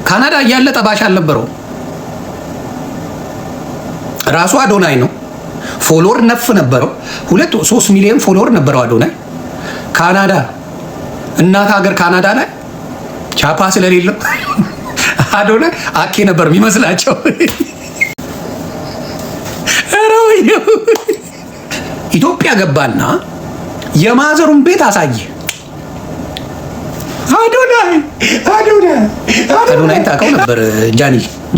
ካናዳ እያለ ጠባሽ አልነበረው። ራሱ አዶናይ ነው። ፎሎወር ነፍ ነበረው። 2-3 ሚሊዮን ፎሎወር ነበረው አዶናይ። ካናዳ እናት ሀገር ካናዳ ላይ ቻፓ ስለሌለው አዶናይ አኬ ነበር የሚመስላቸው። ኢትዮጵያ ገባና የማዘሩን ቤት አሳየ። አዶናይን ታውቀው ነበር?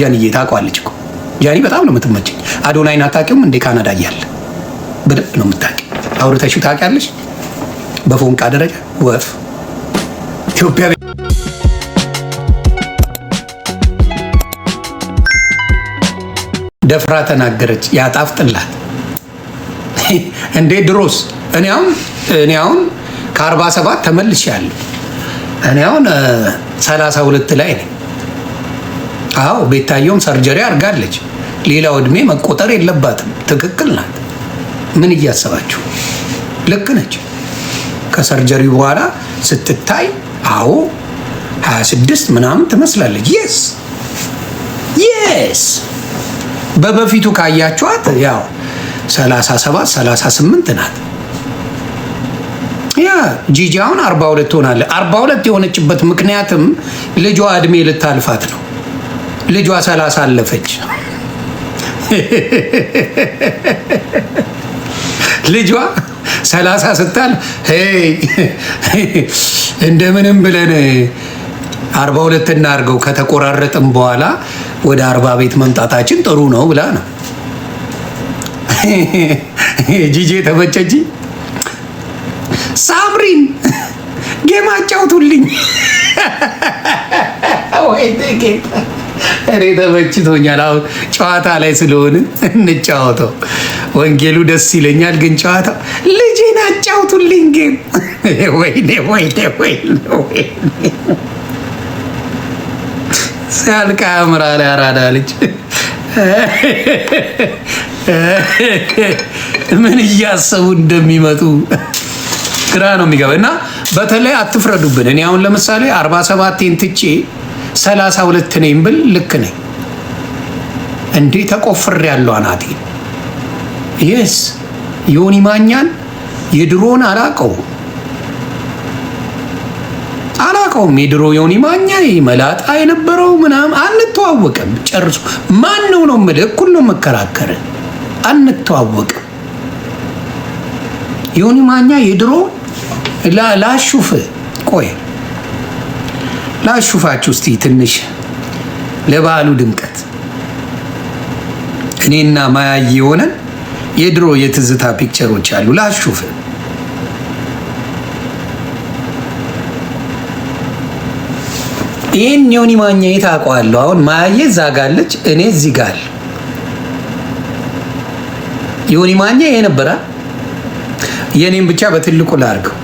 ጃኒዬ ታውቀዋለች እኮ ጃኒ በጣም ነው የምትመቸኝ። አዶናይን አታውቂውም እንዴ? ካናዳ እያለ በደንብ ነው የምታውቂው። አውርተሽው ታውቂያለሽ? በፎንቃ ደረጃ ወፍ ኢትዮጵያ ደፍራ ተናገረች። ያጣፍጥላት እንዴ ድሮስ እኔ አሁን ከ47 ተመልሻለሁ። እኔ አሁን 32 ላይ ነኝ። አዎ ቤታየውም ሰርጀሪ አድርጋለች። ሌላው እድሜ መቆጠር የለባትም። ትክክል ናት። ምን እያሰባችሁ? ልክ ነች። ከሰርጀሪ በኋላ ስትታይ አዎ 26 ምናምን ትመስላለች። የስ በበፊቱ ካያችኋት ያው 37 38 ናት። ያ ጂጂ አሁን 42 ሆናለች። 42 የሆነችበት ምክንያትም ልጇ እድሜ ልታልፋት ነው። ልጇ 30 አለፈች። ልጇ 30 ስታል እንደምንም ብለን 42 እናድርገው ከተቆራረጥም በኋላ ወደ 40 ቤት መምጣታችን ጥሩ ነው ብላ ነው። ጂጂ ተመቸጂ። ሳምሪን ጌም አጫውቱልኝ። ወይ ጌታ እኔ ተመችቶኛል። አሁን ጨዋታ ላይ ስለሆነ እንጫወተው። ወንጌሉ ደስ ይለኛል፣ ግን ጨዋታው ልጄን አጫውቱልኝ ጌም። ወይኔ ሲያልቅ ያምራል። ያራዳ ልጅ ምን እያሰቡ እንደሚመጡ ግራ ነው የሚገባ። እና በተለይ አትፍረዱብን። እኔ አሁን ለምሳሌ 47ን ትቼ 32 ነኝ ብል ልክ ነኝ እንዴ? ተቆፍሬ ያለው አናቴ። የስ ዮኒ ማኛን የድሮን አላቀውም። የድሮ ዮኒ ማኛ መላጣ የነበረው ምናምን አንተዋወቅም ጨርሶ። ማን ነው የምልህ? እኩል ነው መከራከር። አንተዋወቅም። ዮኒ ማኛ የድሮ ላሹፍ። ቆይ ላሹፋችሁ እስቲ ትንሽ ለበዓሉ ድምቀት እኔና ማያዬ ሆነን የድሮ የትዝታ ፒክቸሮች አሉ። ላሹፍ ይህን ዮኒ ማኛ የታውቀዋለሁ። አሁን ማያዬ እዛ ጋለች፣ እኔ እዚህ ጋር። ዮኒ ማኛ ይሄ ነበረ። የኔም ብቻ በትልቁ ላድርገው።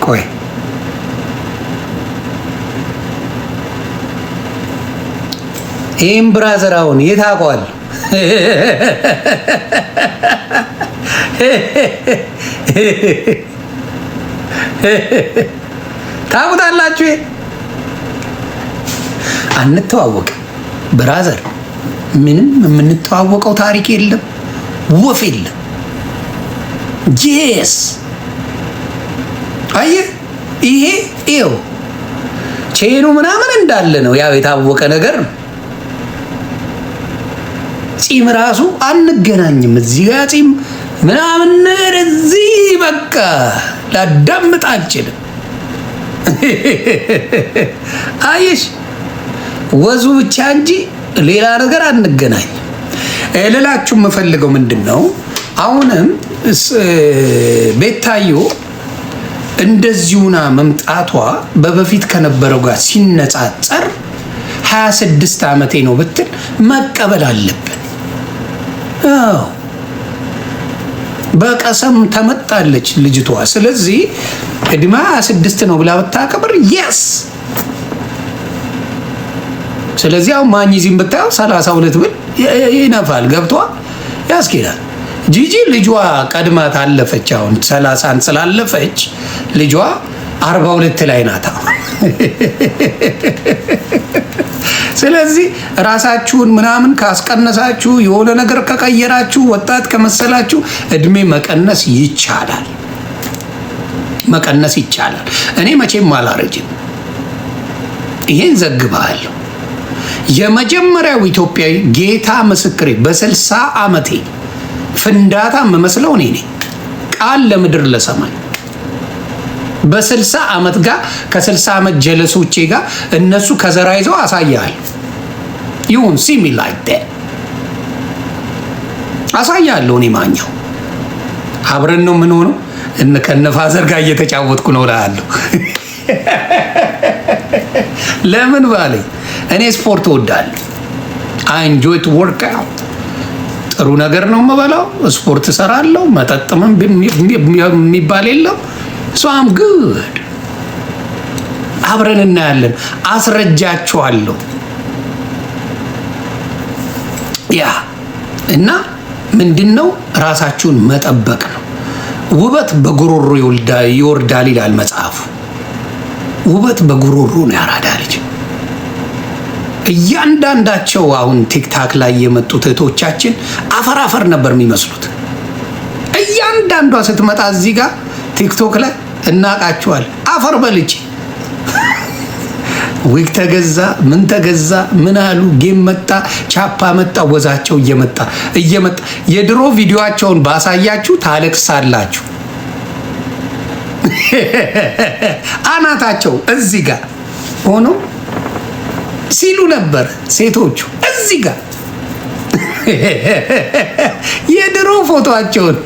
ቆይ ይህም ብራዘር አሁን የታውቀዋለሁ። ታውቁታላችሁ? አንተዋወቅም ብራዘር። ምንም የምንተዋወቀው ታሪክ የለም፣ ወፍ የለም። ጄስ አየህ፣ ይሄ ይኸው ቼኑ ምናምን እንዳለ ነው። ያው የታወቀ ነገር ነው። ጺም ራሱ አንገናኝም። እዚህ ጋር ጺም ምናምን ነገር እዚህ በቃ ላዳምጥ አልችልም። አየሽ፣ ወዙ ብቻ እንጂ ሌላ ነገር አንገናኝም። ልላችሁ የምፈልገው ምንድን ነው፣ አሁንም ቤታዮ እንደዚሁና መምጣቷ በበፊት ከነበረው ጋር ሲነጻጸር 26 ዓመቴ ነው ብትል መቀበል አለብን። አዎ በቀሰም ተመጣለች ልጅቷ። ስለዚህ እድሜ 26 ነው ብላ ብታከብር የስ። ስለዚህ አሁን ማኝዚም ብታየው 32 ብል ይነፋል። ገብቷል፣ ያስኬዳል። ጂጂ ልጇ ቀድማ ታለፈች። አሁን 30 ስላለፈች ልጇ 42 ላይ ናት። ስለዚህ ራሳችሁን ምናምን ካስቀነሳችሁ የሆነ ነገር ከቀየራችሁ ወጣት ከመሰላችሁ እድሜ መቀነስ ይቻላል፣ መቀነስ ይቻላል። እኔ መቼም አላረጅም። ይሄን ዘግባለሁ። የመጀመሪያው ኢትዮጵያዊ ጌታ ምስክሬ በ60 ዓመቴ ፍንዳታ የምመስለው እኔ ነኝ። ቃል ለምድር ለሰማይ በ60 ዓመት ጋር ከ60 ዓመት ጀለሶቼ ጋር እነሱ ከዘራ ይዘው አሳያለሁ። ይሁን ሲሚ ላይክ ዳት አሳያለሁ። እኔ ማኛው አብረን ነው ምን ሆኖ ከነፋዘር ጋር እየተጫወትኩ ነው እላለሁ። ለምን ባለኝ እኔ ስፖርት እወዳለሁ። አይ ኢንጆይ ቱ ወርክ አውት። ጥሩ ነገር ነው የምበላው፣ ስፖርት እሰራለሁ፣ መጠጥም የሚባል የለም። ሶ አም ጉድ። አብረን እናያለን፣ አስረጃችኋለሁ። ያ እና ምንድነው ራሳችሁን መጠበቅ ነው። ውበት በጉሮሮ ይወርዳል ይላል መጽሐፉ። ውበት በጉሮሮ ነው ያራዳ ልጅ። እያንዳንዳቸው አሁን ቲክታክ ላይ የመጡት እህቶቻችን አፈር ነበር የሚመስሉት። እያንዳንዷ ስትመጣ እዚህ ጋር ቲክቶክ ላይ እናቃቸዋል። አፈር በልጭ ዊክ ተገዛ፣ ምን ተገዛ፣ ምን አሉ፣ ጌም መጣ፣ ቻፓ መጣ፣ ወዛቸው እየመጣ የድሮ ቪዲዮአቸውን ባሳያችሁ ታለቅሳላችሁ። አናታቸው እዚህ ጋር ሆኖ ሲሉ ነበር ሴቶቹ እዚህ ጋር የድሮ ፎቶአቸውን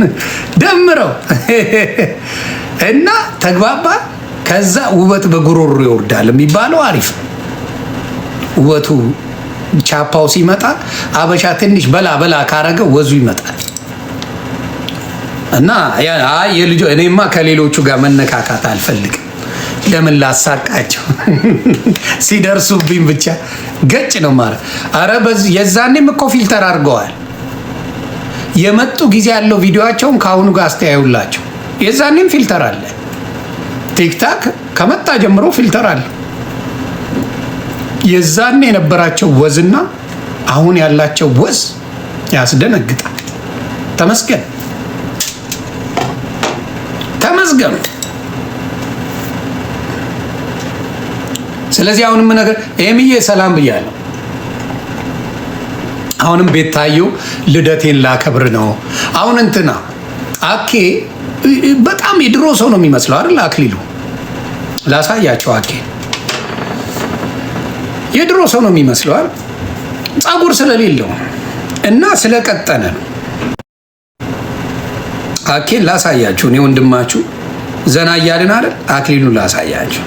ደምረው እና ተግባባ። ከዛ ውበት በጉሮሮ ይወርዳል የሚባለው አሪፍ ነው። ውበቱ ቻፓው ሲመጣ አበሻ ትንሽ በላ ካረገ ወዙ ይመጣል። እና የልጆ እኔማ ከሌሎቹ ጋር መነካካት አልፈልግም። ለምን ላሳቃቸው? ሲደርሱብኝ ብቻ ገጭ ነው ማለት። አረ በዚህ የዛኔም እኮ ፊልተር አድርገዋል። የመጡ ጊዜ ያለው ቪዲዮአቸውን ከአሁኑ ጋር አስተያዩላቸው። የዛኔም ፊልተር አለ። ቲክታክ ከመጣ ጀምሮ ፊልተር አለ። የዛኔ የነበራቸው ወዝና አሁን ያላቸው ወዝ ያስደነግጣል። ተመስገን ተመስገን። ስለዚህ አሁንም ነገር ኤሚዬ ሰላም ብያለሁ። አሁንም ቤታዩ ልደቴን ላከብር ነው። አሁን እንትና አኬ በጣም የድሮ ሰው ነው የሚመስለው አይደል? አክሊሉ ላሳያቸው። አኬ የድሮ ሰው ነው የሚመስለው አይደል? ፀጉር ስለሌለው እና ስለቀጠነ ነው። አኬን ላሳያችሁ። እኔ ወንድማችሁ ዘና እያልን አይደል? አክሊሉን ላሳያችሁ።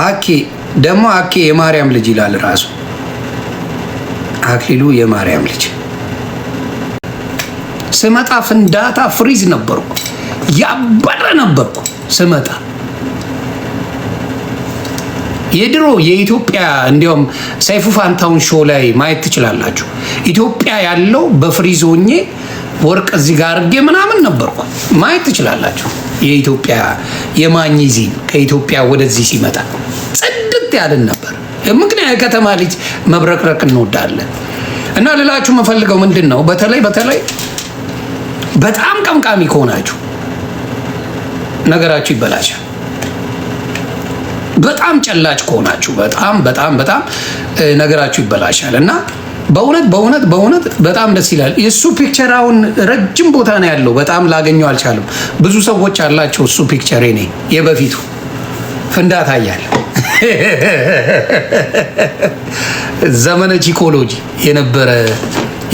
አኬ ደግሞ አኬ የማርያም ልጅ ይላል ራሱ። አክሊሉ የማርያም ልጅ። ስመጣ ፍንዳታ ፍሪዝ ነበርኩ፣ ያበረ ነበርኩ ስመጣ። የድሮ የኢትዮጵያ እንዲያውም ሰይፉ ፋንታውን ሾው ላይ ማየት ትችላላችሁ። ኢትዮጵያ ያለው በፍሪዝ ሆኜ ወርቅ እዚህ ጋር አድርጌ ምናምን ነበርኩ። ማየት ትችላላችሁ። የኢትዮጵያ የማኝዚ ከኢትዮጵያ ወደዚህ ሲመጣ ጽድት ያለን ነበር። ምክንያት የከተማ ልጅ መብረቅረቅ እንወዳለን። እና ልላችሁ የምፈልገው ምንድን ነው፣ በተለይ በጣም ቀምቃሚ ከሆናችሁ ነገራችሁ ይበላሻል። በጣም ጨላጭ ከሆናችሁ በጣም ነገራችሁ ይበላሻል። እና በእውነት በጣም ደስ ይላል። የእሱ ፒክቸር አሁን ረጅም ቦታ ነው ያለው። በጣም ላገኘው አልቻለም። ብዙ ሰዎች አላቸው እሱ ፒክቸር ኔ የበፊቱ ፍንዳታ እያለ ዘመነ ቺኮሎጂ የነበረ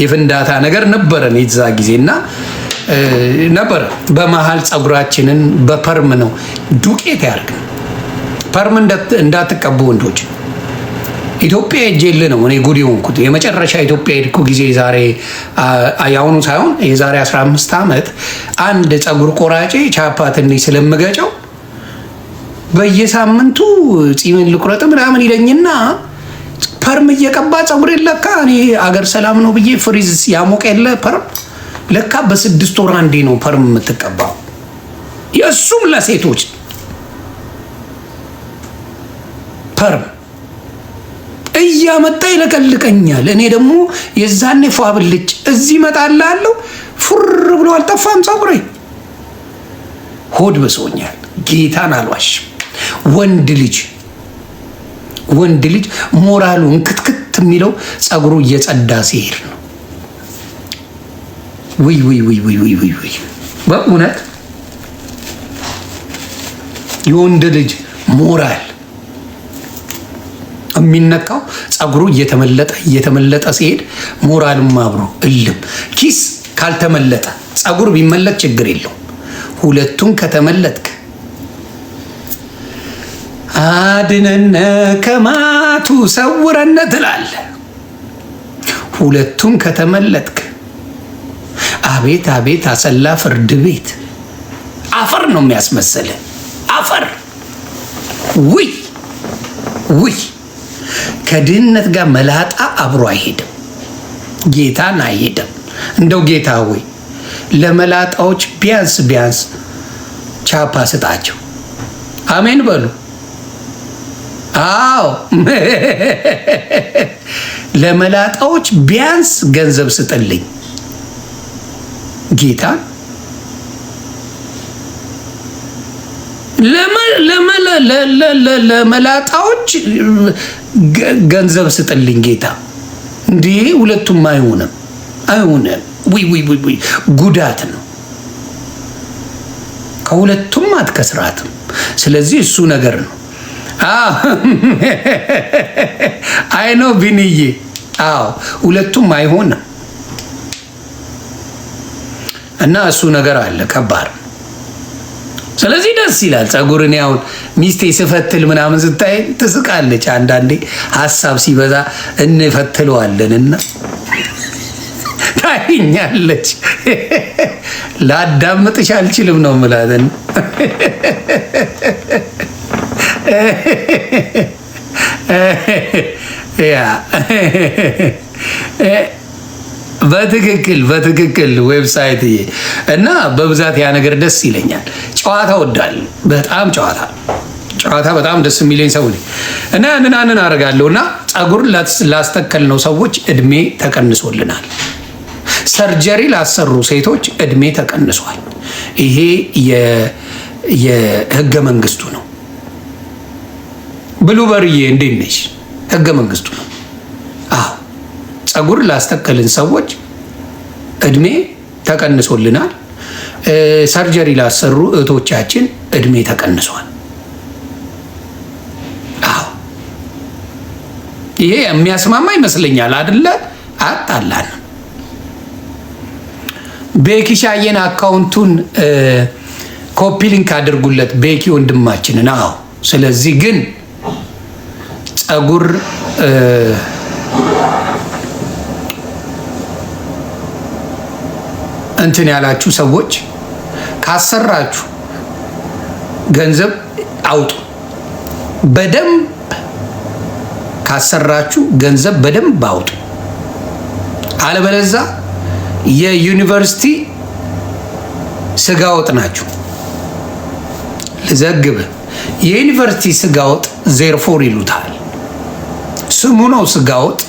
የፍንዳታ ነገር ነበረን የዛ ጊዜ እና ነበረ። በመሀል ፀጉራችንን በፐርም ነው ዱቄት ያርግ። ፐርም እንዳትቀቡ ወንዶች። ኢትዮጵያ ሄጄል ነው እኔ ጉድ የሆንኩት። የመጨረሻ ኢትዮጵያ ሄድኩ ጊዜ ዛሬ ያሁኑ ሳይሆን የዛሬ 15 ዓመት አንድ ፀጉር ቆራጬ ቻፓ ትንሽ ስለምገጨው በየሳምንቱ ፂምን ልቁረጥ ምናምን ይለኝና ፐርም እየቀባ ፀጉር ለካ እኔ አገር ሰላም ነው ብዬ ፍሪዝ ያሞቀ የለ ፐርም ለካ በ6 ወር አንዴ ነው ፐርም የምትቀባው። የእሱም ለሴቶች ፐርም እያመጣ ይለቀልቀኛል። እኔ ደግሞ የዛኔ ፏ ብልጭ እዚህ እመጣልሃለሁ ፉር ብሎ አልጠፋም ፀጉሬ። ሆድ ብሶኛል። ጌታን አልዋሽም። ወንድ ልጅ ሞራሉ እንክትክት የሚለው ፀጉሩ እየጸዳ ሲሄድ ነው። ውይ በእውነት የወንድ ልጅ ሞራል የሚነካው ፀጉሩ እየተመለጠ ሲሄድ ሞራልም አብሮ እልም። ኪስ ካልተመለጠ ፀጉር ቢመለጥ ችግር የለው። ሁለቱን ከተመለጥክ አድነነ ከማቱ ሰውረነ ትላለ። ሁለቱን ከተመለጥክ አቤት አቤት አሰላ ፍርድ ቤት አፈር ነው የሚያስመስል አፈር። ውይ ከድህነት ጋር መላጣ አብሮ አይሄድም። ጌታን አይሄድም። እንደው ጌታ ሆይ ለመላጣዎች ቢያንስ ቻፓ ስጣቸው። አሜን በሉ። አዎ ለመላጣዎች ቢያንስ ገንዘብ ስጥልኝ ጌታ። ለመላጣዎች ገንዘብ ስጥልኝ ጌታ። እንዲህ ሁለቱም አይሆንም። ውይ ጉዳት ነው። ከሁለቱም አትከስራትም። ስለዚህ እሱ ነገር ነው። አይ ነው ቢንዬ። አዎ ሁለቱም አይሆንም እና እሱ ነገር አለ ከባድ። ስለዚህ ደስ ይላል ፀጉር። እኔ አሁን ሚስቴ ስፈትል ምናምን ስታይ ትስቃለች። አንዳንዴ ሀሳብ ሲበዛ እንፈትለዋለንና ታይኛለች። ላዳምጥሽ አልችልም ነው የምላትን። በትክክል ዌብሳይት እና በብዛት ያ ነገር ደስ ይለኛል። ጨዋታ ወዳለሁ በጣም ጨዋታ በጣም ደስ የሚለኝ ሰው ነኝ እና ያንን አደርጋለሁ። እና ፀጉር ላስተከል ነው ሰዎች እድሜ ተቀንሶልናል። ሰርጀሪ ላሰሩ ሴቶች እድሜ ተቀንሷል። ይሄ የህገ መንግስቱ ነው። ብሉበርዬ እንዴት ነሽ? ህገ መንግስቱ ነው። አዎ ፀጉር ላስተከልን ሰዎች እድሜ ተቀንሶልናል። ሰርጀሪ ላሰሩ እህቶቻችን እድሜ ተቀንሷል። አዎ ይሄ የሚያስማማ ይመስለኛል አይደለ? አጣላን። ቤኪ ሻየን አካውንቱን ኮፒ ሊንክ አድርጉለት ቤኪ ወንድማችንን። አዎ ስለዚህ ግን ፀጉር እንትን ያላችሁ ሰዎች ካሰራችሁ ገንዘብ አውጡ። በደንብ ካሰራችሁ ገንዘብ በደንብ አውጡ። አለበለዛ የዩኒቨርሲቲ ስጋ ወጥ ናችሁ። ልዘግብ የዩኒቨርሲቲ ስጋ ወጥ ዜርፎር ይሉታል። ስሙ ነው ስጋ ወጥ።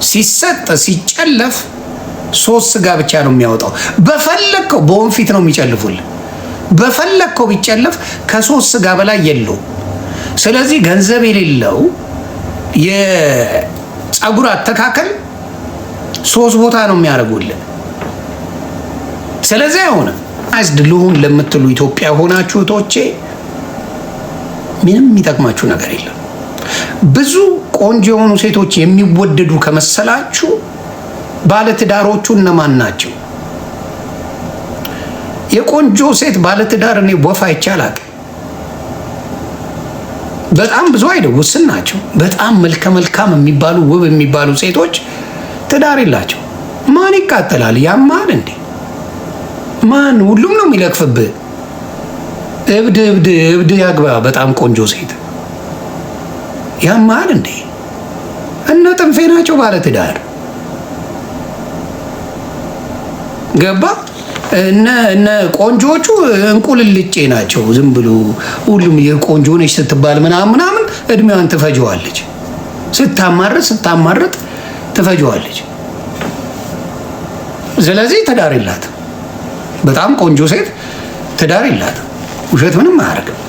ሲሰጥ ሲጨለፍ 3 ስጋ ብቻ ነው የሚያወጣው። በፈለከው በወንፊት ነው የሚጨልፉልህ። በፈለከው ቢጨለፍ ከ3 ስጋ በላይ የለው። ስለዚህ ገንዘብ የሌለው የፀጉር አተካከል 3 ቦታ ነው የሚያደርጉልህ። ስለዚህ አይሆንም። አዝድ ልሁን ለምትሉ ኢትዮጵያ ሆናችሁ እህቶቼ ምንም የሚጠቅማችሁ ነገር የለም። ብዙ ቆንጆ የሆኑ ሴቶች የሚወደዱ ከመሰላችሁ ባለትዳሮቹ እነማን ናቸው? የቆንጆ ሴት ባለትዳር እኔ ወፍ አይቻላል። በጣም ብዙ አይደል፣ ውስን ናቸው። በጣም መልካም የሚባሉ ውብ የሚባሉ ሴቶች ትዳር የላቸው። ማን ይቃጠላል? ያማል እንዴ? ማን? ሁሉም ነው የሚለክፍብህ። እብድ ያግባ በጣም ቆንጆ ሴት። ያማል እንዴ? እነ ጥንፌ ናቸው ባለትዳር። ገባ? እነ ቆንጆቹ እንቁልልጬ ናቸው። ዝም ብሎ ሁሉም የቆንጆ ነች ስትባል ምናምን እድሜዋን ትፈጀዋለች። ስታማርጥ ትፈጀዋለች። ስለዚህ ትዳር የላትም። በጣም ቆንጆ ሴት ትዳር የላትም። ውሸት ምንም አያደርግም።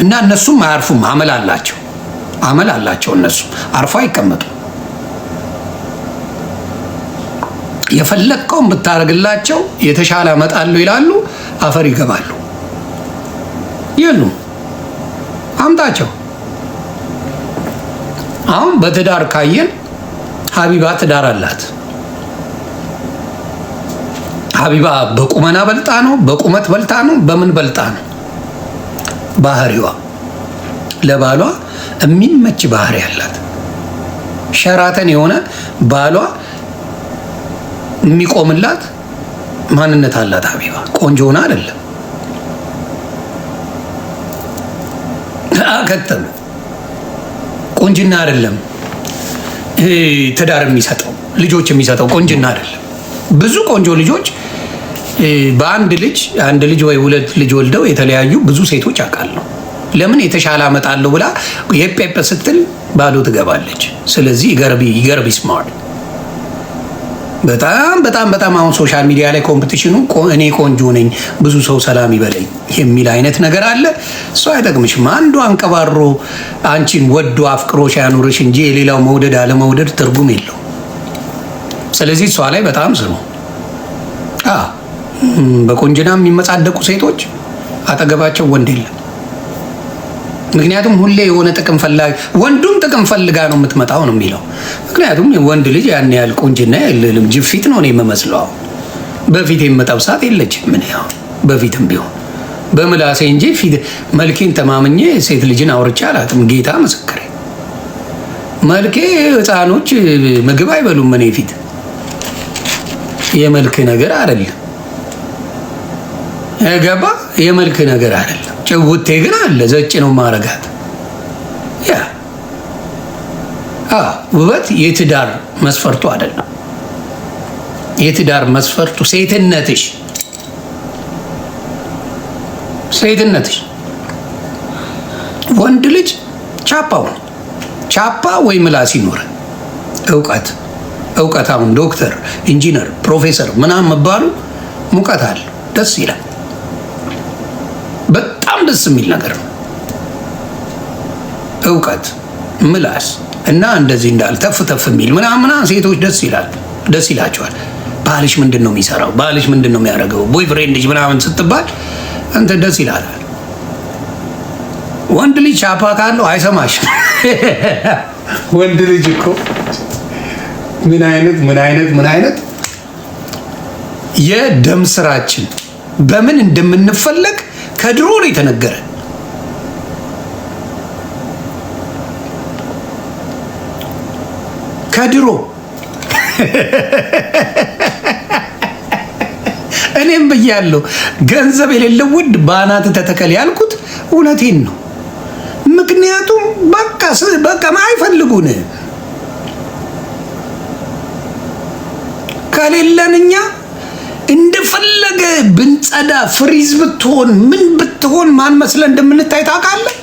እና እነሱም አያርፉም። አመል አላቸው። እነሱ አርፎ አይቀመጡም። የፈለግከውን ብታደርግላቸው የተሻለ አመጣለሁ ይላሉ፣ አፈር ይገባሉ። የሉም። አምጣቸው። አሁን በትዳር ካየን ሀቢባ ትዳር አላት። ሀቢባ በቁመና በልጣ ነው? በቁመት በልጣ ነው? በምን በልጣ ነው? ባህሪዋ ለባሏ የሚመች ባህሪ አላት። ሸራተን የሆነ ባሏ የሚቆምላት ማንነት አላት። ሀቢባ ቆንጆ ሆና አይደለም። አከተም ቆንጅና አይደለም ትዳር የሚሰጠው ልጆች የሚሰጠው ቆንጅና አይደለም። ብዙ ቆንጆ ልጆች በአንድ ልጅ ወይ ሁለት ልጅ ወልደው የተለያዩ ብዙ ሴቶች አውቃለሁ። ለምን? የተሻለ አመጣለሁ ብላ የጴጴ ስትል ባዶ ትገባለች። ስለዚህ ይገርቢ ስማርት። በጣም አሁን ሶሻል ሚዲያ ላይ ኮምፒቲሽኑ እኔ ቆንጆ ነኝ ብዙ ሰው ሰላም ይበለኝ የሚል አይነት ነገር አለ። እሱ አይጠቅምሽም። አንዱ አንቀባሮ አንቺን ወዶ አፍቅሮሽ ያኑርሽ እንጂ የሌላው መውደድ አለመውደድ ትርጉም የለው። ስለዚህ እሷ ላይ በጣም ስሩ። በቆንጅና የሚመጻደቁ ሴቶች አጠገባቸው ወንድ የለም። ምክንያቱም ሁሌ የሆነ ጥቅም ፈላጊ ወንዱም ጥቅም ፈልጋ ነው የምትመጣው ነው የሚለው። ምክንያቱም ወንድ ልጅ ያን ያህል ቁንጅና የለም። ጅፊት ነው የምመስለው። በፊት የምጠብሳት የለችም። ምን ያው በፊትም ቢሆን በምላሴ እንጂ ፊት መልኬን ተማምኜ ሴት ልጅን አውርቼ አላውቅም። ጌታ ምስክሬ። መልኬ ህፃኖች ምግብ አይበሉም። እኔ ፊት የመልክ ነገር አይደለም። ገባ? የመልክ ነገር አይደለም። ጭውቴ ግን አለ። ዘጭ ነው ማረጋት። ውበት የትዳር መስፈርቱ አይደለም። የትዳር መስፈርቱ ሴትነትሽ። ወንድ ልጅ ቻፓ ወይ ምላስ ይኖረ እውቀት አሁን ዶክተር፣ ኢንጂነር፣ ፕሮፌሰር ምናምን መባሉ ሙቀት አለ። ደስ ይላል። በጣም ደስ የሚል ነገር ነው። እውቀት ምላስ እና እንደዚህ እንዳል ተፍ የሚል ምናምን ሴቶች ደስ ይላቸዋል። ባልሽ ምንድን ነው የሚሰራው? ባልሽ ምንድን ነው የሚያደርገው? ቦይፍሬንድሽ ምናምን ስትባል አንተ ደስ ይላል። ወንድ ልጅ ቻፓ ካለው አይሰማሽም። ወንድ ልጅ እኮ ምን አይነት የደም ስራችን በምን እንደምንፈለግ ከድሮ ነው የተነገረ። ከድሮ እኔም ብያለሁ። ገንዘብ የሌለው ውድ በአናት ተተከል ያልኩት እውነቴን ነው። ምክንያቱም በቃ አይፈልጉን። ከሌለን እኛ እንደፈለገ ብንጸዳ ፍሪዝ ብትሆን ምን ብትሆን ማን መስለ እንደምንታይ ታውቃለህ?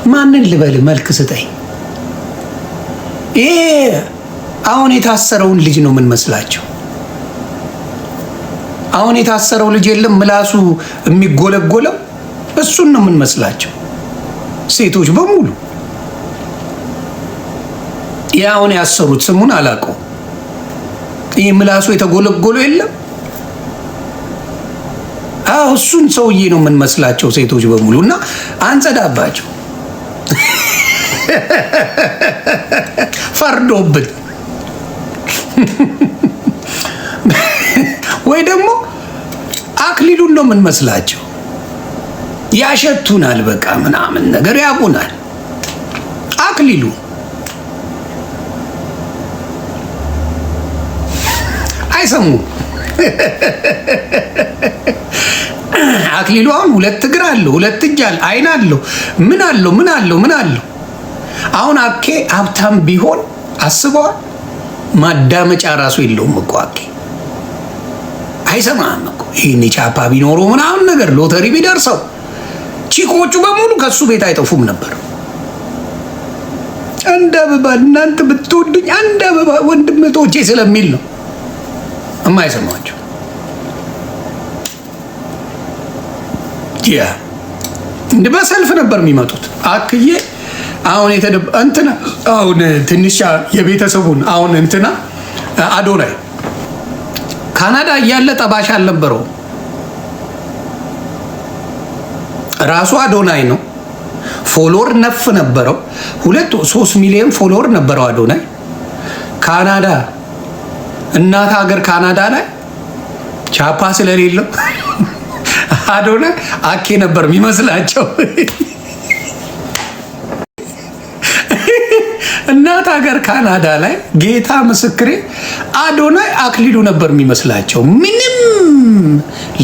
ማንን ልበል? መልክ ስጠኝ። ይሄ አሁን የታሰረውን ልጅ ነው ምን መስላቸው? አሁን የታሰረው ልጅ የለም ምላሱ የሚጎለጎለው እሱን ነው ምን መስላቸው? ሴቶች በሙሉ ያ አሁን ያሰሩት ስሙን አላውቀው። ይሄ ምላሱ የተጎለጎለው የለም እሱን ሰውዬ ነው ምን መስላቸው ሴቶች በሙሉ። እና አንጸዳባቸው ፈርዶብን ወይ ደግሞ አክሊሉን ነው ምን መስላቸው። ያሸቱናል በቃ ምናምን ነገር ያቁናል። አክሊሉ አይሰሙ። አክሊሉ አሁን ሁለት እግር አለው፣ ሁለት እጅ አለው፣ አይን አለው፣ ምን አለው። አሁን አኬ ሀብታም ቢሆን አስበዋል? ማዳመጫ ራሱ የለውም እኮ አኬ አይሰማም እኮ ይህን ቻፓ ቢኖሩ ምናምን ነገር ሎተሪ ቢደርሰው ቺኮቹ በሙሉ ከሱ ቤት አይጠፉም ነበር። አንድ አበባ እናንተ ብትወዱኝ አንድ አበባ ወንድምቶቼ ስለሚል ነው የማይሰማቸው። ያ እንደ በሰልፍ ነበር የሚመጡት። አክዬ አሁን እንትና አሁን ትንሽ የቤተሰቡን አሁን እንትና አዶናይ ካናዳ እያለ ጠባሽ አልነበረው። ራሱ አዶናይ ነው። ፎሎወር ነፍ ነበረው። 2-3 ሚሊዮን ፎሎወር ነበረው አዶናይ። ካናዳ እናት ሀገር ካናዳ ላይ ቻፓ ስለሌለው አዶናይ አኬ ነበር የሚመስላቸው። እናት ሀገር ካናዳ ላይ ጌታ ምስክሬ አዶናይ አክሊሉ ነበር የሚመስላቸው። ምንም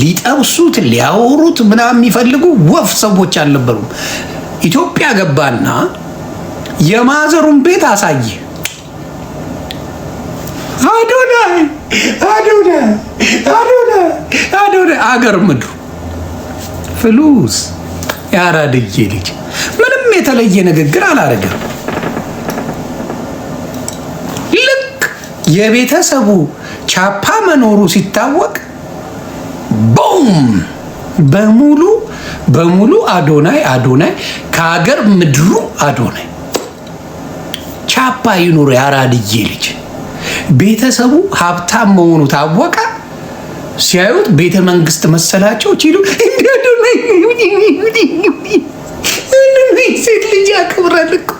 ሊጠብሱት ሊያወሩት ምናምን የሚፈልጉ ወፍ ሰዎች አልነበሩም። ኢትዮጵያ ገባና የማዘሩን ቤት አሳየ። አዶናይ አዶናይ አዶናይ አዶናይ አገር ምድሩ ፍሉስ ያራድዬ ልጅ ምንም የተለየ ንግግር አላረገም። ልክ የቤተሰቡ ቻፓ መኖሩ ሲታወቅ ቦም በሙሉ አዶናይ አዶናይ ከሀገር ምድሩ አዶናይ ቻፓ ይኑር ያራድዬ ልጅ። ቤተሰቡ ሀብታም መሆኑ ታወቀ። ሲያዩት ቤተ መንግስት መሰላቸው። ችሉ ሴት ልጅ ያከብራል እኮ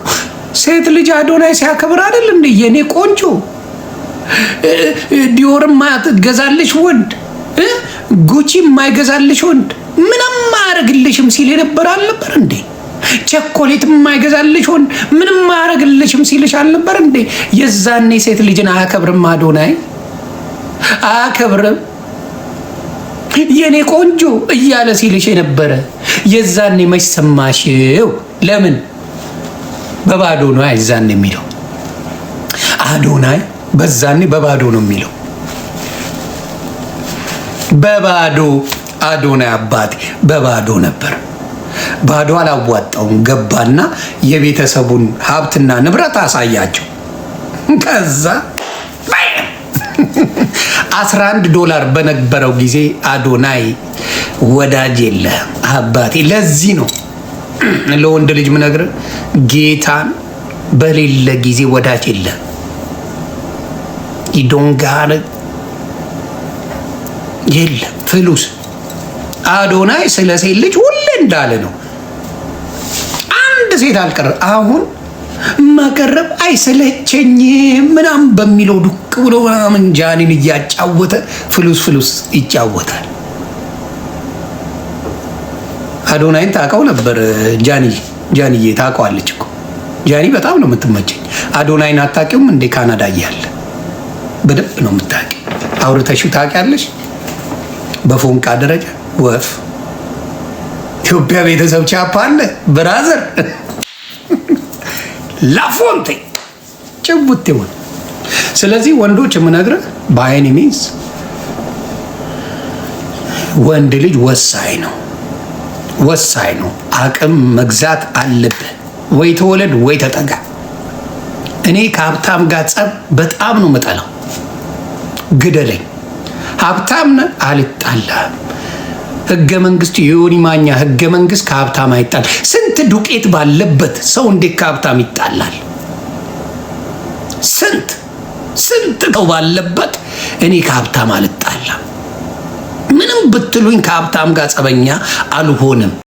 ሴት ልጅ አዶናይ ሲያከብር አይደል እንደ የኔ ቆንጆ ዲዮር ማትገዛልሽ ወንድ ጉቺ የማይገዛልሽ ወንድ ምንም ማያረግልሽም ሲል የነበር አልነበር እንዴ? ቸኮሌት የማይገዛልሽ ወንድ ምንም ማያረግልሽም ሲልሽ አልነበር እንዴ? የዛኔ ሴት ልጅን አያከብርም አዶናይ አያከብርም። የኔ ቆንጆ እያለ ሲልሽ የነበረ የዛኔ መች ሰማሽው? ለምን በባዶ ነው አይዛኔ የሚለው አዶናይ በዛኔ በባዶ ነው የሚለው በባዶ አዶናይ አባቴ በባዶ ነበር። ባዶ አላዋጣውም። ገባና የቤተሰቡን ሀብትና ንብረት አሳያቸው። ከዛ $11 በነበረው ጊዜ አዶናይ ወዳጅ የለ አባቴ። ለዚህ ነው ለወንድ ልጅ ምነግር ጌታን በሌለ ጊዜ ወዳጅ የለ ይዶንጋር የለ ፍሉስ አዶናይ ስለ ሴት ልጅ ሁሌ እንዳለ ነው። አንድ ሴት አልቀረ። አሁን ማቀረብ አይሰለቸኝም ምናምን በሚለው ዱቅ ብሎ ምናምን ጃኒን እያጫወተ ፍሉስ ይጫወታል። አዶናይን ታውቀው ነበር? ጃኒዬ ታውቀዋለች እኮ ጃኒ በጣም ነው የምትመቸኝ። አዶናይን አታውቂውም እንዴ? ካናዳ እያለ በደንብ ነው የምታውቂ። አውርተሽው ታውቂያለሽ? በፎንቃ ደረጃ ወፍ ኢትዮጵያ ቤተሰብ ቻፓ አለ ብራዘር ላፎንቴ ጭቡት ይሆን። ስለዚህ ወንዶች የምነግርህ በአይኒ ሚንስ ወንድ ልጅ ወሳኝ ነው። አቅም መግዛት አለብህ። ወይ ተወለድ ወይ ተጠጋ። እኔ ከሀብታም ጋር ጸብ በጣም ነው መጠላው። ግደለኝ። ሀብታም ነህ አልጣላም። ህገ መንግስቱ የዮኒ ማኛ ህገ መንግስት ከሀብታም አይጣል። ስንት ዱቄት ባለበት ሰው እንዴት ከሀብታም ይጣላል? ስንት ሰው ባለበት እኔ ከሀብታም አልጣላም። ምንም ብትሉኝ ከሀብታም ጋር ጸበኛ አልሆንም።